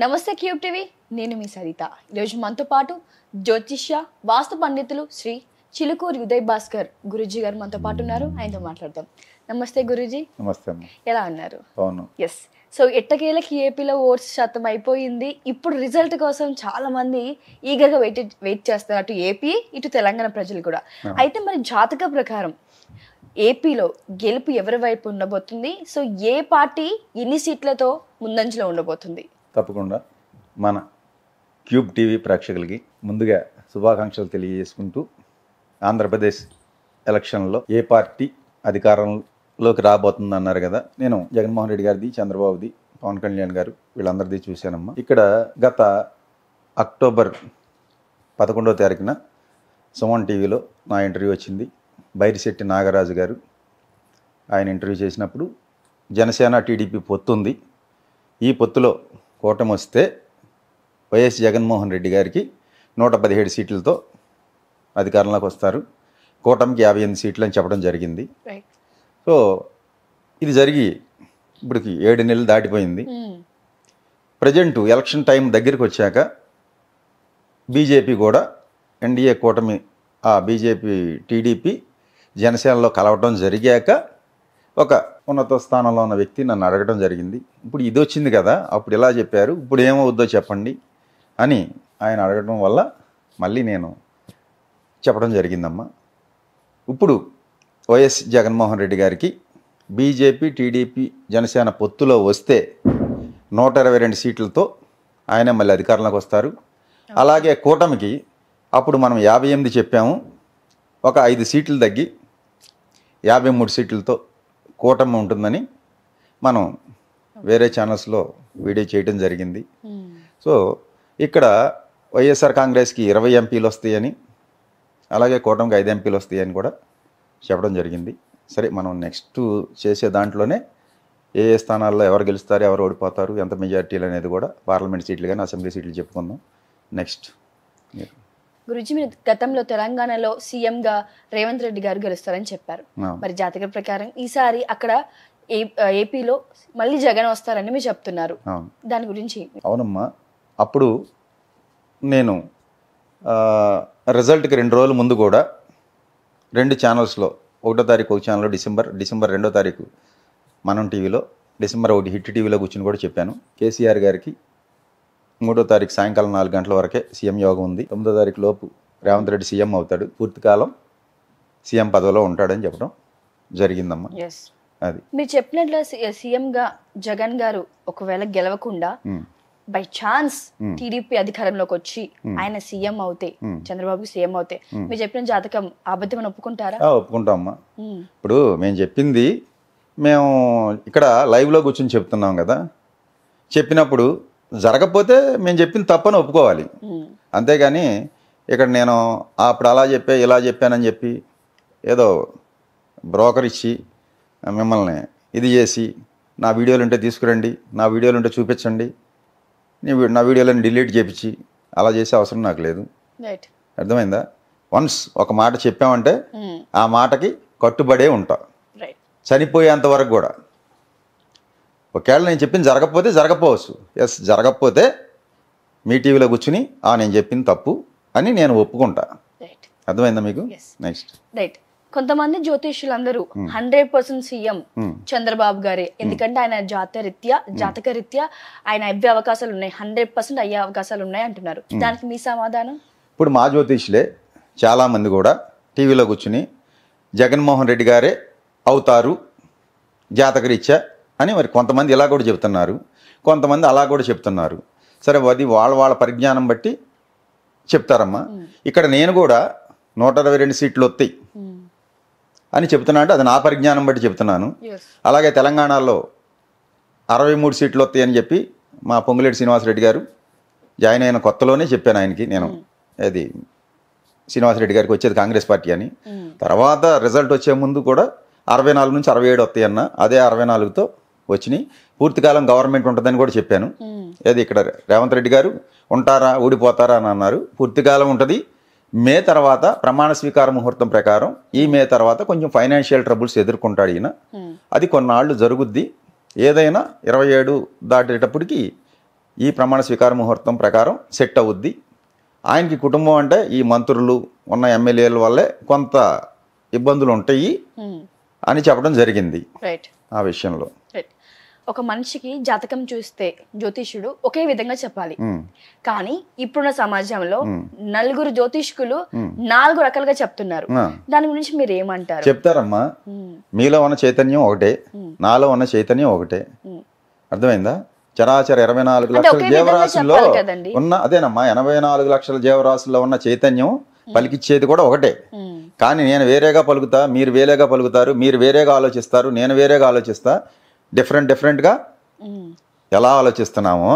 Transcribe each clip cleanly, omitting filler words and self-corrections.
నమస్తే cube TV, నేను మీ సరిత. ఈరోజు మనతో పాటు జ్యోతిష్య వాస్తు పండితులు శ్రీ చిలుకూరి ఉదయ్ భాస్కర్ గురూజీ గారు మనతో పాటు ఉన్నారు. ఆయనతో మాట్లాడదాం. నమస్తే గురూజీ. నమస్తే అమ్మ. ఎలా ఉన్నారు? అవును. ఎస్. సో ఎట్టకేలకి ఏపీలో ఓట్స్ శాతం అయిపోయింది. ఇప్పుడు రిజల్ట్ కోసం చాలా మంది ఈగర్గా వెయిట్ చేస్తారు, అటు ఏపీ ఇటు తెలంగాణ ప్రజలు కూడా. అయితే మరి జాతక ప్రకారం ఏపీలో గెలుపు ఎవరి వైపు ఉండబోతుంది? సో ఏ పార్టీ ఎన్ని సీట్లతో ముందంజలో ఉండబోతుంది? తప్పకుండా మన క్యూబ్ టీవీ ప్రేక్షకులకి ముందుగా శుభాకాంక్షలు తెలియజేసుకుంటూ, ఆంధ్రప్రదేశ్ ఎలక్షన్లో ఏ పార్టీ అధికారంలోకి రాబోతుంది అన్నారు కదా. నేను జగన్మోహన్ రెడ్డి గారిది, చంద్రబాబుది, పవన్ కళ్యాణ్ గారు వీళ్ళందరిది చూశానమ్మా. ఇక్కడ గత అక్టోబర్ 11వ తారీఖున సుమన్ టీవీలో నా ఇంటర్వ్యూ వచ్చింది. బైరిశెట్టి నాగరాజు గారు ఆయన ఇంటర్వ్యూ చేసినప్పుడు జనసేన టీడీపీ పొత్తు ఉంది, ఈ పొత్తులో కూటమి వస్తే వైఎస్ జగన్మోహన్ రెడ్డి గారికి 117 సీట్లతో అధికారంలోకి వస్తారు, కూటమికి 58 సీట్లు అని చెప్పడం జరిగింది. సో ఇది జరిగి ఇప్పటికి 7 నెలలు దాటిపోయింది. ప్రజెంటు ఎలక్షన్ టైం దగ్గరికి వచ్చాక బీజేపీ కూడా ఎన్డీఏ కూటమి బీజేపీ టీడీపీ జనసేనలో కలవటం జరిగాక ఒక ఉన్నత స్థానంలో ఉన్న వ్యక్తి నన్ను అడగడం జరిగింది. ఇప్పుడు ఇది వచ్చింది కదా, అప్పుడు ఇలా చెప్పారు, ఇప్పుడు ఏమవుద్దో చెప్పండి అని ఆయన అడగడం వల్ల మళ్ళీ నేను చెప్పడం జరిగిందమ్మా. ఇప్పుడు వైఎస్ జగన్మోహన్ రెడ్డి గారికి బీజేపీ టీడీపీ జనసేన పొత్తులో వస్తే 122 సీట్లతో ఆయన మళ్ళీ అధికారంలోకి వస్తారు. అలాగే కూటమికి అప్పుడు మనం 58 చెప్పాము, ఒక 5 సీట్లు తగ్గి 53 సీట్లతో కూటమి ఉంటుందని మనం వేరే ఛానల్స్లో వీడియో చేయడం జరిగింది. సో ఇక్కడ వైఎస్ఆర్ కాంగ్రెస్కి 20 ఎంపీలు వస్తాయని, అలాగే కూటమికి 5 ఎంపీలు వస్తాయని కూడా చెప్పడం జరిగింది. సరే, మనం నెక్స్ట్ చేసే దాంట్లోనే ఏ ఏ స్థానాల్లో ఎవరు గెలుస్తారు, ఎవరు ఓడిపోతారు, ఎంత మెజార్టీలు అనేది కూడా పార్లమెంట్ సీట్లు కానీ అసెంబ్లీ సీట్లు చెప్పుకుందాం నెక్స్ట్. గురుజీ, మీరు గతంలో తెలంగాణలో సీఎంగా రేవంత్ రెడ్డి గారు గెలుస్తారని చెప్పారు. మరి జాతక ప్రకారం ఈసారి అక్కడ ఏపీలో మళ్ళీ జగన్ వస్తారని మీరు చెప్తున్నారు, దాని గురించి? అవునమ్మా, అప్పుడు నేను రిజల్ట్కి 2 రోజుల ముందు కూడా 2 ఛానల్స్లో, 1వ తారీఖు ఒక ఛానల్లో డిసెంబర్ 2వ తారీఖు మనం టీవీలో, డిసెంబర్ 1 హిట్ టీవీలో కూర్చుని కూడా చెప్పాను. కేసీఆర్ గారికి 3వ తారీఖు సాయంకాలం 4 గంటల వరకే సీఎం యోగం ఉంది, 9వ తారీఖు లోపు రేవంత్ రెడ్డి సీఎం అవుతాడు, పూర్తికాలం సీఎం పదవిలో ఉంటాడని చెప్పడం జరిగిందమ్మా. అది మీరు చెప్పినట్లు సీఎంగా జగన్ గారు ఒకవేళ గెలవకుండా బై ఛాన్స్ టీడీపీ అధికారంలోకి వచ్చి ఆయన సీఎం అవుతే, చంద్రబాబు సీఎం అవుతే, మీరు చెప్పిన జాతకం అబద్ధం అని ఒప్పుకుంటారా? ఒప్పుకుంటామమ్మా. ఇప్పుడు మేము చెప్పింది మేము ఇక్కడ లైవ్లో కూర్చొని చెప్తున్నాం కదా, చెప్పినప్పుడు జరగకపోతే మేము చెప్పింది తప్పని ఒప్పుకోవాలి. అంతేగాని ఇక్కడ నేను అప్పుడు అలా చెప్పా ఇలా చెప్పానని చెప్పి ఏదో బ్రోకర్ ఇచ్చి మిమ్మల్ని ఇది చేసి నా వీడియోలు ఉంటే తీసుకురండి, నా వీడియోలు ఉంటే చూపించండి, నా వీడియోలను డిలీట్ చేపించి అలా చేసే అవసరం నాకు లేదు. అర్థమైందా? వన్స్ ఒక మాట చెప్పామంటే ఆ మాటకి కట్టుబడే ఉంటా చనిపోయేంత వరకు కూడా. ఒకవేళ నేను చెప్పింది జరగకపోతే జరగకపోవచ్చు, ఎస్, జరగకపోతే మీ టీవీలో కూర్చుని నేను చెప్పింది తప్పు అని నేను ఒప్పుకుంటా. అర్థమైందా మీకు? Next right. కొంతమంది జ్యోతిష్యులందరూ 100% సీఎం చంద్రబాబు గారే, ఎందుకంటే ఆయన జాతక రీత్యా ఆయన అవ్వే అవకాశాలు ఉన్నాయి, 100% అయ్యే అవకాశాలు ఉన్నాయి అంటున్నారు. దానికి మీ సమాధానం? ఇప్పుడు మా జ్యోతిష్యులే చాలామంది కూడా టీవీలో కూర్చుని జగన్మోహన్ రెడ్డి గారే అవుతారు జాతక రీత్యా అని మరి కొంతమంది ఇలా కూడా చెప్తున్నారు, కొంతమంది అలా కూడా చెప్తున్నారు. సరే, అది వాళ్ళ పరిజ్ఞానం బట్టి చెప్తారమ్మా. ఇక్కడ నేను కూడా 122 సీట్లు వస్తాయి అని చెప్తున్నా అంటే అది నా పరిజ్ఞానం బట్టి చెప్తున్నాను. అలాగే తెలంగాణలో 63 సీట్లు వస్తాయి అని చెప్పి మా పొంగులేటి శ్రీనివాసరెడ్డి గారు జాయిన్ అయిన కొత్తలోనే చెప్పాను ఆయనకి, నేను అది శ్రీనివాసరెడ్డి గారికి వచ్చేది కాంగ్రెస్ పార్టీ అని. తర్వాత రిజల్ట్ వచ్చే ముందు కూడా 64 నుంచి 67 వస్తాయి అన్న, అదే 64తో వచ్చినాయి. పూర్తికాలం గవర్నమెంట్ ఉంటుందని కూడా చెప్పాను. ఏది ఇక్కడ రేవంత్ రెడ్డి గారు ఉంటారా ఊడిపోతారా అని అన్నారు. పూర్తికాలం ఉంటుంది. మే తర్వాత ప్రమాణ స్వీకార ముహూర్తం ప్రకారం ఈ మే తర్వాత కొంచెం ఫైనాన్షియల్ ట్రబుల్స్ ఎదుర్కొంటాడు ఈయన. అది కొన్నాళ్ళు జరుగుద్ది. ఏదైనా 27 దాటేటప్పటికి ఈ ప్రమాణ స్వీకార ముహూర్తం ప్రకారం సెట్ అవుద్ది. ఆయనకి కుటుంబం అంటే ఈ మంత్రులు ఉన్న ఎమ్మెల్యేల వల్లే కొంత ఇబ్బందులు ఉంటాయి అని చెప్పడం జరిగింది రైట్. ఆ విషయంలో. రైట్. ఒక మనిషికి జాతకం చూస్తే జ్యోతిష్యుడు ఒకే విధంగా చెప్పాలి, కానీ ఇప్పుడున్న సమాజంలో నలుగురు జ్యోతిష్కులు 4 రకాలుగా చెప్తున్నారు. దాని గురించి మీరు ఏమంటారు? చెప్తారమ్మా, మీలో ఉన్న చైతన్యం ఒకటే, నాలో ఉన్న చైతన్యం ఒకటే. అర్థమైందా? చరాచర 24 లక్షల జీవరాశుల్లో ఉన్న అదేనమ్మా 84 లక్షల జీవరాశుల్లో ఉన్న చైతన్యం పలికిచ్చేది కూడా ఒకటే. కానీ నేను వేరేగా పలుకుతా, మీరు వేరేగా పలుకుతారు, మీరు వేరేగా ఆలోచిస్తారు, నేను వేరేగా ఆలోచిస్తా. డిఫరెంట్గా ఎలా ఆలోచిస్తున్నామో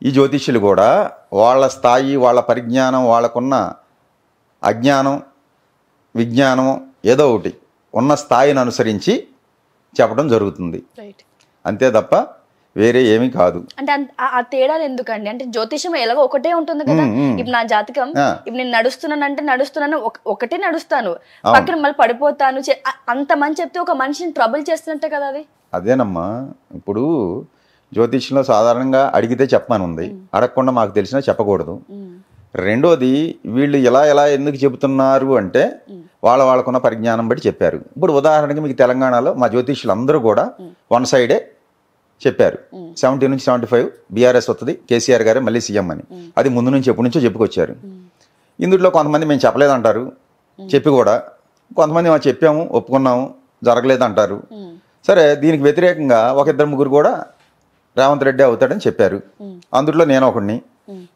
ఈ జ్యోతిష్యులు కూడా వాళ్ళ స్థాయి, వాళ్ళ పరిజ్ఞానం, వాళ్ళకున్న అజ్ఞానం, విజ్ఞానం ఏదో ఒకటి ఉన్న స్థాయిని అనుసరించి చెప్పడం జరుగుతుంది. అంతే తప్ప వేరే ఏమీ కాదు. అంటే ఆ తేడాలు ఎందుకండి? అంటే జ్యోతిషం ఎలాగో ఒకటే ఉంటుంది కదా. ఇప్పుడు నా జాతకం, ఇప్పుడు నేను నడుస్తున్నాను, ఒకటే నడుస్తాను, పక్కన మళ్ళీ పడిపోతాను, అంత మంది చెప్తే ఒక మనిషిని ట్రబుల్ చేస్తున్నట్టే కదా అది. అదేనమ్మా, ఇప్పుడు జ్యోతిష్యంలో సాధారణంగా అడిగితే చెప్పమనుంది, అడగకుండా మాకు తెలిసినా చెప్పకూడదు. రెండోది, వీళ్ళు ఎలా ఎందుకు చెబుతున్నారు అంటే వాళ్ళకున్న పరిజ్ఞానం బట్టి చెప్పారు. ఇప్పుడు ఉదాహరణకి మీకు తెలంగాణలో మా జ్యోతిష్యులు అందరూ కూడా వన్ సైడే చెప్పారు. 70 నుంచి 75 బీఆర్ఎస్ వస్తుంది, కేసీఆర్ గారే మళ్ళీ సీఎం అని. అది ముందు నుంచి ఎప్పటి నుంచో చెప్పుకొచ్చారు. ఇందులో కొంతమంది మేము చెప్పలేదంటారు, చెప్పి కూడా కొంతమంది మేము చెప్పాము, ఒప్పుకున్నాము, జరగలేదంటారు. సరే, దీనికి వ్యతిరేకంగా 1-2-3 కూడా రేవంత్ రెడ్డి అవుతాడని చెప్పారు. అందులో నేను ఒకడిని,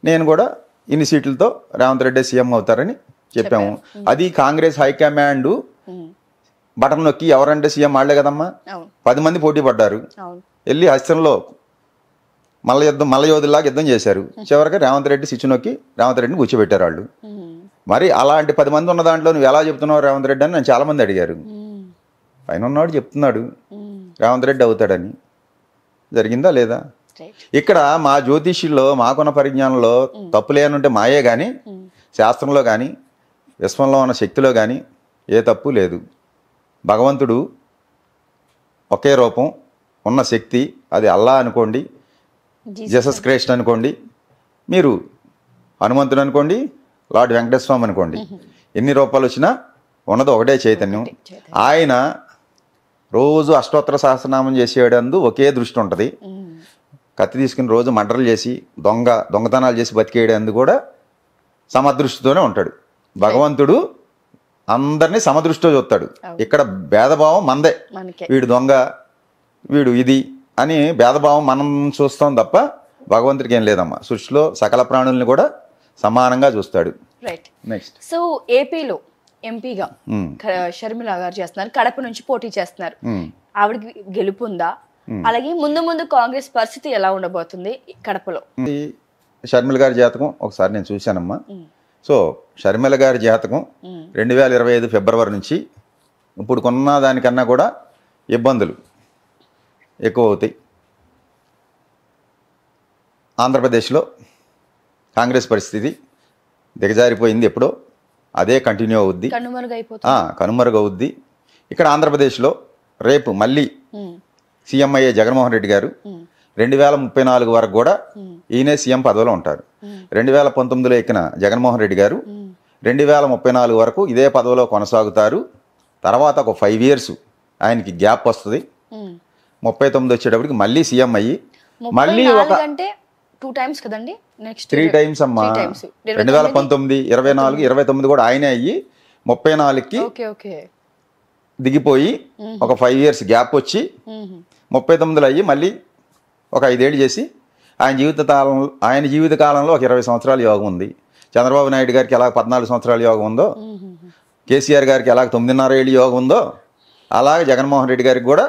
నేను కూడా ఇన్ని సీట్లతో రేవంత్ రెడ్డి సీఎం అవుతారని చెప్పాము. అది కాంగ్రెస్ హైకమాండ్ బటన్ నొక్కి ఎవరంటే సీఎం ఆడలే కదమ్మా. 10 మంది పోటీ పడ్డారు, వెళ్ళి హస్తంలో మల్ల యోధుల్లాగా యుద్ధం చేశారు. చివరికి రేవంత్ రెడ్డి స్విచ్ నొక్కి రేవంత్ రెడ్డిని కూర్చోబెట్టారు వాళ్ళు. మరి అలాంటి 10 మంది ఉన్న దాంట్లో నువ్వు ఎలా చెప్తున్నావు రేవంత్ రెడ్డి అని నన్ను చాలా మంది అడిగారు. పైన ఉన్నవాడు చెప్తున్నాడు రేవంత్ రెడ్డి అవుతాడని. జరిగిందా లేదా? ఇక్కడ మా జ్యోతిష్యుల్లో మాకున్న పరిజ్ఞానంలో తప్పులేనుంటే మాయే కానీ, శాస్త్రంలో కానీ, విశ్వంలో ఉన్న శక్తిలో కానీ ఏ తప్పు లేదు. భగవంతుడు ఒకే రూపం, ఉన్న శక్తి, అది అల్లా అనుకోండి, జీసస్ క్రైస్ట్ అనుకోండి, మీరు హనుమంతుడు అనుకోండి, లార్డ్ వెంకటేశ్వర స్వామి అనుకోండి, ఎన్ని రూపాలు వచ్చినా ఉన్నది ఒకటే చైతన్యం. ఆయన రోజు అష్టోత్తర సహస్రనామం చేసేటందు ఒకే దృష్టి ఉంటుంది. కత్తి తీసుకుని రోజు మర్డర్లు చేసి దొంగతనాలు చేసి బతికేయడందు కూడా సమదృష్టితోనే ఉంటాడు. భగవంతుడు అందరినీ సమదృష్టితో చూస్తాడు. ఇక్కడ భేదభావం మందే, వీడు దొంగ, వీడు ఇది అని భేదభావం మనం చూస్తాం తప్ప భగవంతుడికి ఏం లేదమ్మా. సృష్టిలో సకల ప్రాణుల్ని కూడా సమానంగా చూస్తాడు. రైట్. నెక్స్ట్, సో ఏపీలో ఎంపీగా షర్మిల గారు చేస్తున్నారు, కడప నుంచి పోటీ చేస్తున్నారు. ఆవిడకి గెలుపుందా? అలాగే ముందు కాంగ్రెస్ పరిస్థితి ఎలా ఉండబోతుంది కడపలో? షర్మిల గారి జాతకం ఒకసారి నేను చూశానమ్మా. సో షర్మిల గారి జాతకం 2025 ఫిబ్రవరి నుంచి ఇప్పుడు కొన్న దానికన్నా కూడా ఇబ్బందులు ఎక్కువ అవుతాయి. ఆంధ్రప్రదేశ్లో కాంగ్రెస్ పరిస్థితి దిగజారిపోయింది ఎప్పుడో, అదే కంటిన్యూ అవుద్ది, కనుమరుగవుద్ది. ఇక్కడ ఆంధ్రప్రదేశ్లో రేపు మళ్ళీ సీఎం అయ్యే జగన్మోహన్ రెడ్డి గారు 2034 వరకు కూడా ఈయనే సీఎం పదవిలో ఉంటారు. 2019లో ఎక్కిన జగన్మోహన్ రెడ్డి గారు 2034 వరకు ఇదే పదవిలో కొనసాగుతారు. తర్వాత ఒక 5 years ఆయనకి గ్యాప్ వస్తుంది. 39 వచ్చేటప్పటికి మళ్ళీ సీఎం అయ్యి మళ్ళీ ఒక 2 times కదండి, నెక్స్ట్ 3 times అమ్మా. 2019, 24, 29 కూడా ఆయనే అయ్యి 34కి దిగిపోయి ఒక 5 years గ్యాప్ వచ్చి 39లో అయ్యి మళ్ళీ ఒక 5 ఏళ్ళు చేసి ఆయన జీవిత కాలంలో ఒక 20 సంవత్సరాల యోగం ఉంది. చంద్రబాబు నాయుడు గారికి ఎలా 14 సంవత్సరాల యోగం ఉందో, కేసీఆర్ గారికి ఎలా 9.5 ఏళ్ళు యోగం ఉందో, అలాగే జగన్మోహన్ రెడ్డి గారికి కూడా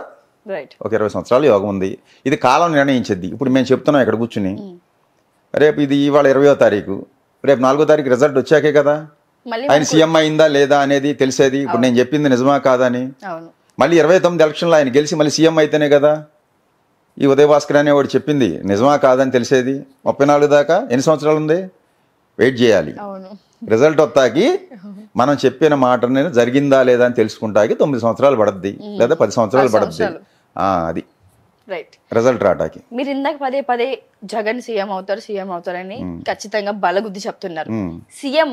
ఒక 20 సంవత్సరాల యోగం ఉంది. ఇది కాలం నిర్ణయించింది. ఇప్పుడు మేము చెప్తున్నాం ఇక్కడ కూర్చుని, రేపు ఇది ఇవాళ 20వ తారీఖు, రేపు 4వ తారీఖు రిజల్ట్ వచ్చాకే కదా ఆయన సీఎం అయిందా లేదా అనేది తెలిసేది. ఇప్పుడు నేను చెప్పింది నిజమా కాదా అని. మళ్ళీ 29 ఎలక్షన్లో ఆయన గెలిచి మళ్ళీ సీఎం అయితేనే కదా ఈ ఉదయభాస్కర్ అనేవాడు చెప్పింది నిజమా కాదని తెలిసేది. 34 దాకా ఎన్ని సంవత్సరాలు ఉంది, వెయిట్ చేయాలి. రిజల్ట్ వస్తాకి మనం చెప్పిన మాట జరిగిందా లేదా అని తెలుసుకుంటాకి 9 సంవత్సరాలు పడుద్ది, లేదా 10 సంవత్సరాలు పడుద్ది. అది రైట్. రిజల్ట్ రావడానికి. మీరు ఇందాక పదే పదే జగన్ సీఎం అవుతారని ఖచ్చితంగా బలగుద్ది చెప్తున్నారు. సీఎం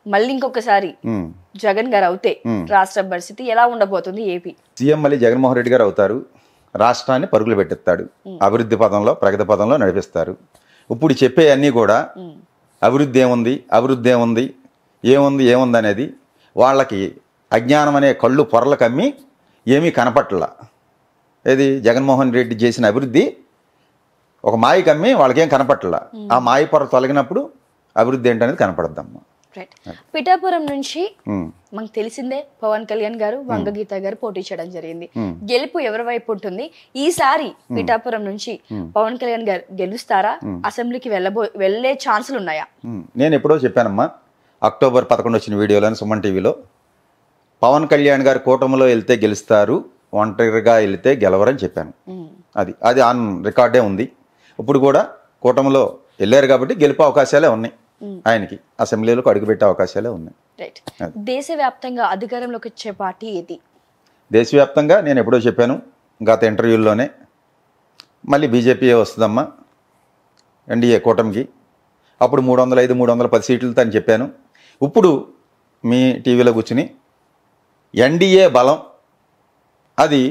మళ్ళీ ఇంకొకసారి జగన్ గారు అవుతే రాష్ట్ర పరిస్థితి ఎలా ఉండబోతుంది? ఏపీ సీఎం మళ్ళీ జగన్మోహన్ రెడ్డి గారు అవుతారు. రాష్ట్రాన్ని పరుగులు పెట్టిస్తాడు. అభివృద్ధి పదంలో, ప్రగతి పదంలో నడిపిస్తారు. ఇప్పుడు చెప్పే అన్నీ కూడా అభివృద్ధి ఏముంది ఏముంది అనేది వాళ్ళకి అజ్ఞానం అనే కళ్ళు పొరలు కమ్మి ఏమీ కనపట్ల. ఏది జగన్మోహన్ రెడ్డి చేసిన అభివృద్ధి ఒక మాయ కమ్మి వాళ్ళకేం కనపట్ల. ఆ మాయ పొర తొలగినప్పుడు అభివృద్ధి ఏంటనేది కనపడద్దమ్మా. పిఠాపురం నుంచి మనకు తెలిసిందే పవన్ కళ్యాణ్ గారు, వంగగీత గారు పోటీ చేయడం జరిగింది. గెలుపు ఎవరి వైపు ఉంటుంది? ఈసారి పిఠాపురం నుంచి పవన్ కళ్యాణ్ గారు గెలుస్తారా? అసెంబ్లీకి వెళ్లే ఛాన్సులు ఉన్నాయా? నేను ఎప్పుడో చెప్పానమ్మా, అక్టోబర్ 11 వచ్చిన వీడియోలోని సుమన్ టీవీలో, పవన్ కళ్యాణ్ గారు కూటమిలో వెళ్తే గెలుస్తారు, ఒంటరిగా వెళ్తే గెలవరని చెప్పాను. అది ఆన్ రికార్డే ఉంది. ఇప్పుడు కూడా కూటమిలో వెళ్ళారు కాబట్టి గెలుపు అవకాశాలే ఉన్నాయి ఆయనకి. అసెంబ్లీలోకి అడుగుపెట్టే అవకాశాలే ఉన్నాయి. దేశవ్యాప్తంగా అధికారంలోకి వచ్చే పార్టీ ఏది? దేశవ్యాప్తంగా నేను ఎప్పుడో చెప్పాను గత ఇంటర్వ్యూల్లోనే, మళ్ళీ బీజేపీ వస్తుందమ్మా ఎన్డీఏ కూటమికి. అప్పుడు 305, 310 సీట్లతో అని చెప్పాను. ఇప్పుడు మీ టీవీలో కూర్చుని ఎన్డీఏ బలం అది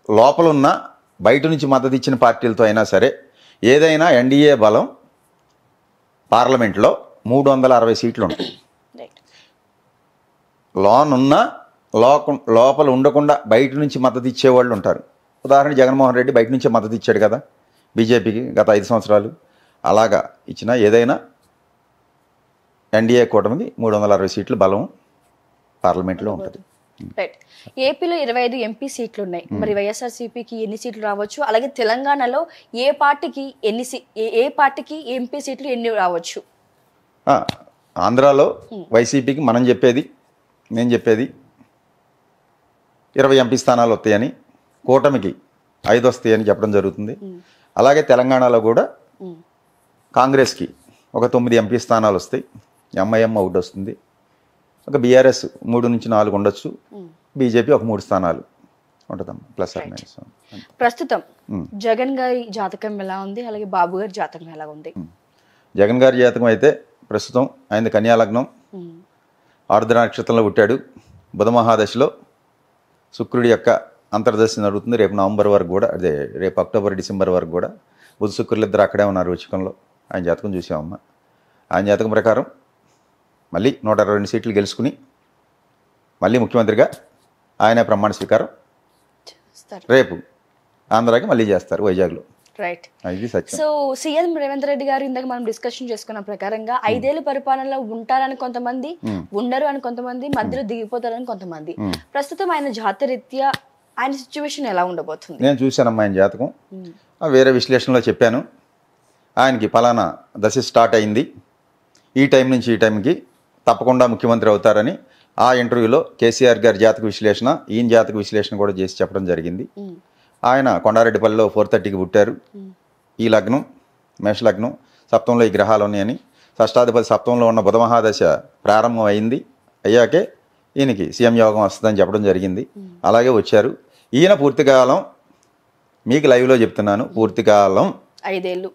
లోపలున్న బయట నుంచి మద్దతు ఇచ్చిన పార్టీలతో అయినా సరే ఏదైనా ఎన్డీఏ బలం పార్లమెంట్లో 360 సీట్లు ఉంటాయి. లోపల ఉండకుండా బయట నుంచి మద్దతు ఇచ్చేవాళ్ళు ఉంటారు. ఉదాహరణ జగన్మోహన్ రెడ్డి బయట నుంచే మద్దతు ఇచ్చాడు కదా బీజేపీకి గత 5 సంవత్సరాలు. అలాగా ఇచ్చిన ఏదైనా ఎన్డీఏ కూటమికి 360 సీట్లు బలం పార్లమెంట్లో ఉంటుంది. ఏపీలో 25 ఎంపీ సీట్లు ఉన్నాయి. మరి వైఎస్ఆర్సీపీకి ఎన్ని సీట్లు రావచ్చు? అలాగే తెలంగాణలో ఏ పార్టీకి ఎంపీ సీట్లు ఎన్ని రావచ్చు? ఆంధ్రాలో వైసీపీకి నేను చెప్పేది 20 ఎంపీ స్థానాలు వస్తాయని, కూటమికి 5 వస్తాయని చెప్పడం జరుగుతుంది. అలాగే తెలంగాణలో కూడా కాంగ్రెస్కి ఒక 9 ఎంపీ స్థానాలు వస్తాయి. ఎంఐఎం ఒకటి వస్తుంది. ఒక బీఆర్ఎస్ 3 నుంచి 4 ఉండొచ్చు. బీజేపీ ఒక 3 స్థానాలు ఉంటుందమ్మా, ప్లస్ ఆర్ మైనస్. ప్రస్తుతం జగన్ గారి జాతకం ఎలా ఉంది? అలాగే బాబు గారి జాతకం ఎలా ఉంది? జగన్ గారి జాతకం అయితే ప్రస్తుతం ఆయన కన్యా లగ్నం, ఆర్ద్ర నక్షత్రంలో పుట్టాడు. బుధ మహాదశలో శుక్రుడి యొక్క అంతర్దశ నడుగుతుంది. రేపు నవంబర్ వరకు కూడా, అదే రేపు అక్టోబర్ డిసెంబర్ వరకు కూడా బుధ శుక్రులు ఇద్దరు అక్కడే ఉన్నారు వృచ్చికంలో. ఆయన జాతకం చూసామమ్మా. ఆయన జాతకం ప్రకారం మళ్ళీ 122 సీట్లు గెలుచుకుని మళ్ళీ ముఖ్యమంత్రిగా ఆయన ప్రమాణ స్వీకారం రేపు ఆంధ్రాకి మళ్ళీ చేస్తారు వైజాగ్లో. Right. So CM Revanth Reddy గారు ఇందాక మనం డిస్కషన్ చేసుకున్న ప్రకారంగా 5 ఏళ్ల పరిపాలనలో ఉంటారని కొంతమంది, ఉండరు అని కొంతమంది, మధ్యలో దిగిపోతారని కొంతమంది. ప్రస్తుతం ఆయన జాతరీత్యా ఆయన సిచ్యువేషన్ ఎలా ఉండబోతుంది? నేను చూశానమ్మా ఆయన జాతకం. వేరే విశ్లేషణలో చెప్పాను ఆయనకి ఫలానా దశ స్టార్ట్ అయింది, ఈ టైం నుంచి ఈ టైంకి తప్పకుండా ముఖ్యమంత్రి అవుతారని. ఆ ఇంటర్వ్యూలో కేసీఆర్ గారి జాతక విశ్లేషణ, ఈయన జాతక విశ్లేషణ కూడా చేసి చెప్పడం జరిగింది. ఆయన కొండారెడ్డిపల్లిలో 4:30కి పుట్టారు. ఈ లగ్నం మేషలగ్నం, సప్తంలో ఈ గ్రహాలు ఉన్నాయని, షష్టాధిపతి సప్తంలో ఉన్న బుధ మహాదశ ప్రారంభం అయింది. అయ్యాకే ఈయనకి సీఎం యోగం వస్తుందని చెప్పడం జరిగింది. అలాగే వచ్చారు. ఈయన పూర్తికాలం మీకు లైవ్లో చెప్తున్నాను, పూర్తికాలం 5 ఏళ్ళు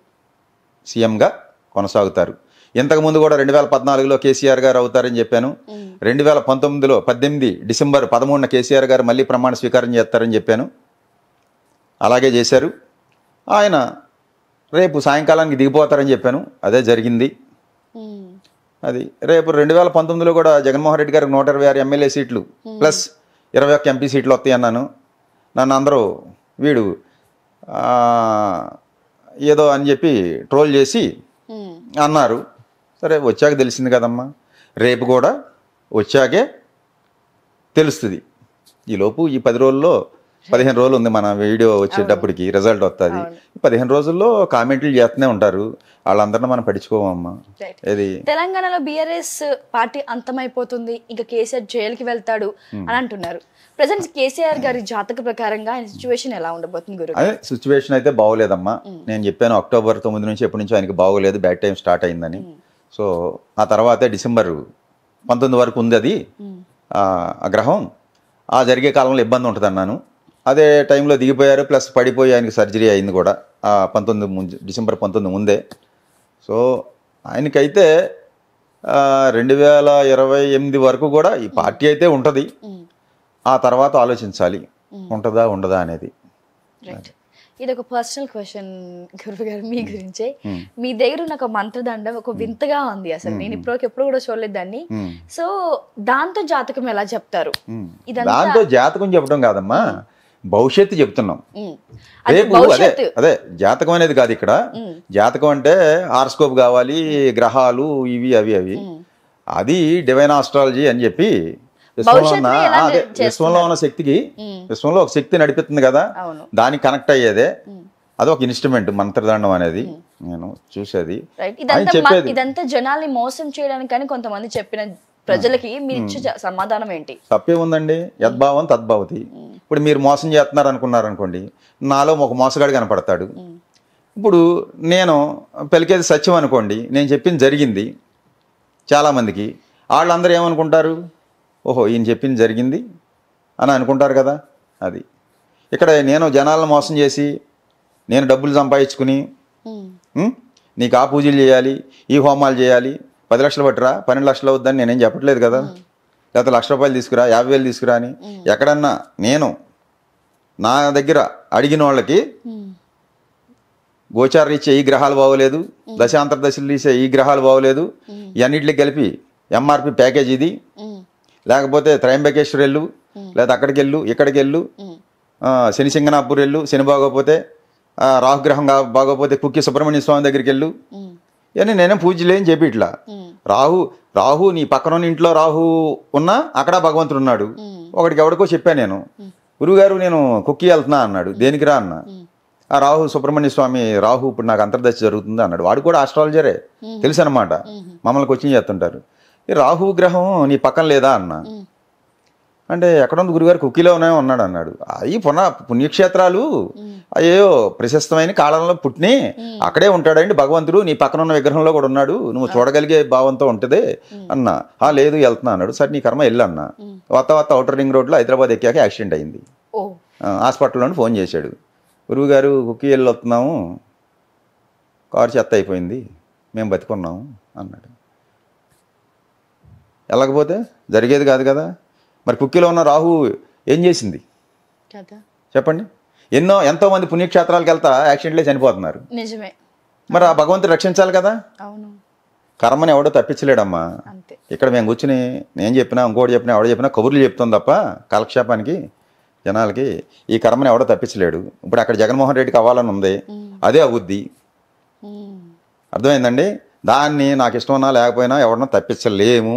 సీఎంగా కొనసాగుతారు. ఇంతకుముందు కూడా 2014లో కేసీఆర్ గారు అవుతారని చెప్పాను. 2019లో 18 డిసెంబర్ 13న కేసీఆర్ గారు మళ్ళీ ప్రమాణ స్వీకారం చేస్తారని చెప్పాను. అలాగే చేశారు. ఆయన రేపు సాయంకాలానికి దిగిపోతారని చెప్పాను. అదే జరిగింది. అది రేపు 2019లో కూడా జగన్మోహన్ రెడ్డి గారికి 126 ఎమ్మెల్యే సీట్లు ప్లస్ 21 ఎంపీ సీట్లు వస్తాయి అన్నాను. నన్ను అందరూ వీడు ఏదో అని చెప్పి ట్రోల్ చేసి అన్నారు. సరే వచ్చాక తెలిసింది కదమ్మా, రేపు కూడా వచ్చాకే తెలుస్తుంది. ఈలోపు ఈ 10 రోజుల్లో 15 రోజులు ఉంది మన వీడియో వచ్చేటప్పటికి రిజల్ట్ వస్తుంది. 15 రోజుల్లో కామెంట్లు చేస్తూనే ఉంటారు. వాళ్ళందరినీ మనం పట్టించుకోమమ్మా. ఏది తెలంగాణలో బీఆర్ఎస్ పార్టీ అంతమైపోతుంది, ఇంకా కేసీఆర్ జైలుకి వెళ్తాడు అని అంటున్నారు. ప్రెసెంట్ కేసీఆర్ గారి జాతక ప్రకారంగా ఆయన సిచ్యువేషన్ ఎలా ఉండబోతుంది గురు? అదే సిచ్యువేషన్ అయితే బాగోలేదమ్మా. నేను చెప్పాను అక్టోబర్ 9 నుంచి ఎప్పటి నుంచో ఆయనకి బాగోలేదు, బ్యాడ్ టైం స్టార్ట్ అయిందని. సో ఆ తర్వాతే డిసెంబర్ 19 వరకు ఉంది అది ఆ గ్రహం. ఆ జరిగే కాలంలో ఇబ్బంది ఉంటుంది అన్నాను. అదే టైంలో దిగిపోయారు, ప్లస్ పడిపోయి ఆయనకి సర్జరీ అయింది కూడా డిసెంబర్ 19 ముందే. సో ఆయనకైతే 2028 వరకు కూడా ఈ పార్టీ అయితే ఉంటుంది. ఆ తర్వాత ఆలోచించాలి ఉంటుందా ఉండదా అనేది. రైట్. ఇది ఒక పర్సనల్ క్వశ్చన్ గురువు గారు మీ గురించే. మీ దగ్గర నాకు మంత్రదండం ఒక వింతగా ఉంది, అసలు నేను ఎప్పుడు కూడా చూడలేదు దాన్ని. సో దాంతో జాతకం ఎలా చెప్తారు? దాంతో జాతకం చెప్పడం కాదమ్మా, భవిష్యత్తు చెప్తున్నాం. రేపు అదే జాతకం అనేది కాదు ఇక్కడ. జాతకం అంటే హారోస్కోప్ కావాలి, గ్రహాలు ఇవి అవి అది డివైన్ ఆస్ట్రాలజీ అని చెప్పి విశ్వంలో ఉన్న శక్తికి, విశ్వంలో ఒక శక్తి నడిపిస్తుంది కదా, దానికి కనెక్ట్ అయ్యేదే. అది ఒక ఇన్స్ట్రుమెంట్ మంత్రదండం అనేది నేను చూసేది. ఇదంతా జనాల్ని మోసం చేయడానికి కానీ కొంతమంది చెప్పిన ప్రజలకి మీరు ఇచ్చే సమాధానం ఏంటి? తప్పే ఉందండి, యద్భావం తద్భవతి. ఇప్పుడు మీరు మోసం చేస్తున్నారు అనుకున్నారనుకోండి, నాలో ఒక మోసగాడు కనపడతాడు. ఇప్పుడు నేను పలికేది సత్యం అనుకోండి, నేను చెప్పింది జరిగింది చాలామందికి, వాళ్ళందరూ ఏమనుకుంటారు, ఓహో ఈయన చెప్పింది జరిగింది అని అనుకుంటారు కదా. అది ఇక్కడ నేను జనాలను మోసం చేసి నేను డబ్బులు సంపాదించుకుని నీకు ఆ పూజలు చేయాలి, ఈ హోమాలు చేయాలి, 10 లక్షలు పట్టురా, 12 లక్షలు అవుద్దని నేనేం చెప్పట్లేదు కదా. లేకపోతే ₹1,00,000 తీసుకురా, 50,000 తీసుకురా అని ఎక్కడన్నా నేను నా దగ్గర అడిగిన వాళ్ళకి గోచార రీత్యా ఈ గ్రహాలు బాగోలేదు, దశాంతర దశలు రీత్యా ఈ గ్రహాలు బాగోలేదు, ఇవన్నిటికి కలిపి ఎంఆర్పి ప్యాకేజ్ ఇది, లేకపోతే త్రయంబకేశ్వర్ వెళ్ళు, లేదా అక్కడికి వెళ్ళు, ఇక్కడికి వెళ్ళు, శని సింగనాపూర్ వెళ్ళు, శని బాగోపోతే, రాహుగ్రహం బాగోపోతే కుక్కి సుబ్రహ్మణ్య స్వామి దగ్గరికి వెళ్ళు, ఇవన్నీ నేనే పూజలు ఏం చెప్పి ఇట్లా. రాహు నీ పక్కన ఇంట్లో రాహు ఉన్నా అక్కడ భగవంతుడు ఉన్నాడు. ఒకడికి ఎవడికో చెప్పాను నేను, గురువుగారు నేను కుక్కి వెళ్తున్నా అన్నాడు. దేనికి రా అన్న, ఆ రాహు సుబ్రహ్మణ్య స్వామి రాహు ఇప్పుడు నాకు అంతర్దశ జరుగుతుంది అన్నాడు. వాడు కూడా ఆస్ట్రాలజరే, తెలుసు అనమాట, మమ్మల్ని కోచింగ్ చేస్తుంటారు. ఈ రాహు గ్రహం నీ పక్కన లేదా అన్న అంటే, ఎక్కడుంది గురుగారు, కుక్కీలో ఉన్నాడు అన్నాడు. అవి పుణ్యక్షేత్రాలు అయ్యో ప్రశస్తమైన కాలంలో పుట్టిని అక్కడే ఉంటాడండి భగవంతుడు, నీ పక్కన ఉన్న విగ్రహంలో కూడా ఉన్నాడు, నువ్వు చూడగలిగే భావంతో ఉంటుంది అన్నా. లేదు వెళ్తున్నా అన్నాడు. సరే నీ కర్మ వెళ్ళు అన్న. వత్త అవుటర్ రింగ్ రోడ్లో హైదరాబాద్ ఎక్కాక యాక్సిడెంట్ అయింది. హాస్పిటల్లోని ఫోన్ చేశాడు, గురువుగారు కుక్కీ వెళ్ళి వస్తున్నాము, కారు చెత్త అయిపోయింది, మేము బతికున్నాము అన్నాడు. వెళ్ళకపోతే జరిగేది కాదు కదా. మరి కుక్కీలో ఉన్న రాహు ఏం చేసింది చెప్పండి. ఎంతోమంది పుణ్యక్షేత్రాలకు వెళ్తా యాక్సిడెంట్లే చనిపోతున్నారు. నిజమే. మరి ఆ భగవంతుడు రక్షించాలి కదా. కర్మని ఎవడో తప్పించలేడమ్మా. ఇక్కడ మేము కూర్చుని నేను చెప్పినా ఇంకోటి చెప్పినా ఎవడో చెప్పినా కబుర్లు చెప్తాం తప్ప కాలక్షేపానికి జనాలకి ఈ కర్మని ఎవడో తప్పించలేడు. ఇప్పుడు అక్కడ జగన్మోహన్ రెడ్డికి అవ్వాలని ఉంది, అదే అవుద్ది. అర్థమైందండి. దాన్ని నాకు ఇష్టం ఉన్నా లేకపోయినా ఎవడన్నా తప్పించలేము,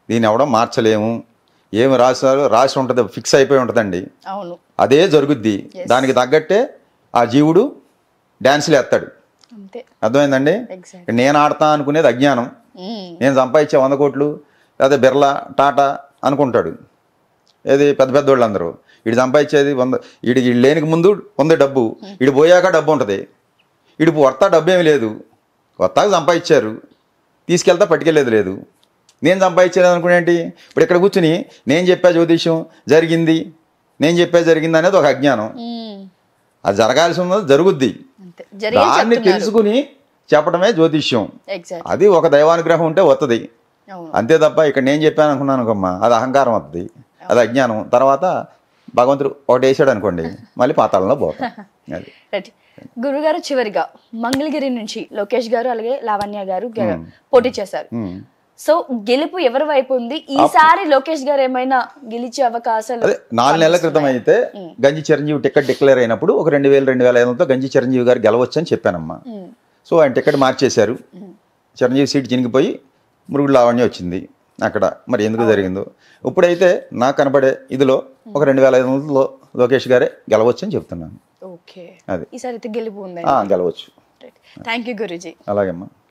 దీన్ని ఎవడో మార్చలేము. ఏమి రాసి ఉంటుంది, ఫిక్స్ అయిపోయి ఉంటుందండి, అదే జరుగుద్ది. దానికి తగ్గట్టే ఆ జీవుడు డ్యాన్సులు వేస్తాడు. అర్థమైందండి. నేను ఆడతా అనుకునేది అజ్ఞానం. నేను సంపాదించే 100 కోట్లు లేదా బిర్లా టాటా అనుకుంటాడు. ఏది పెద్ద పెద్దోళ్ళు అందరూ వీడు సంపాదించేది 100, వీడికి లేనికి ముందు ఉంది డబ్బు, వీడు పోయాక డబ్బు ఉంటుంది. వీడు వస్తా డబ్బు ఏమి లేదు, కొత్తగా సంపాదించారు, తీసుకెళ్తా పట్టుకెళ్ళేది లేదు. నేను సంపాదించేది అనుకునేంటి, ఇప్పుడు ఇక్కడ కూర్చుని నేను చెప్పా జ్యోతిష్యం జరిగింది, నేను చెప్పే జరిగింది అనేది ఒక అజ్ఞానం. అది జరగాల్సి ఉన్నది జరుగుద్ది, దాన్ని తెలుసుకుని చెప్పడమే జ్యోతిష్యం. అది ఒక దైవానుగ్రహం ఉంటే వస్తుంది, అంతే తప్ప ఇక్కడ నేను చెప్పాను అనుకున్నాను అనుకోమ్మా, అది అహంకారం వస్తుంది, అది అజ్ఞానం. తర్వాత భగవంతుడు ఒకటి వేసాడు అనుకోండి, మళ్ళీ పాతాళంలో పోతాం. అది గురుగారు చివరిగా మంగళగిరి నుంచి లోకేష్ గారు అలాగే లావణ్య గారు పోటీ చేశారు. సో గెలుపు ఎవరి వైపు ఉంది ఈసారి? లోకేష్ గారు ఏమైనా గెలిచే అవకాశాలు? 4 నెలల క్రితం అయితే గంజి చిరంజీవి టికెట్ డిక్లేర్ అయినప్పుడు ఒక 2,000-2,500తో గంజి చిరంజీవి గారు గెలవచ్చు అని చెప్పానమ్మా. సో ఆయన టికెట్ మార్చేశారు, చిరంజీవి సీట్ చినిగిపోయి మురుగుడు లావణ్య వచ్చింది అక్కడ. మరి ఎందుకు జరిగిందో ఇప్పుడైతే నాకు కనపడే ఇదిలో ఒక 2,500లో లోకేష్ గారే గెలవచ్చు అని చెప్తున్నాను. ఓకే, అది ఈసారి గెలుపు ఉంది, గెలవచ్చు. థ్యాంక్ యూ గురూజీ. అలాగేమ్మా.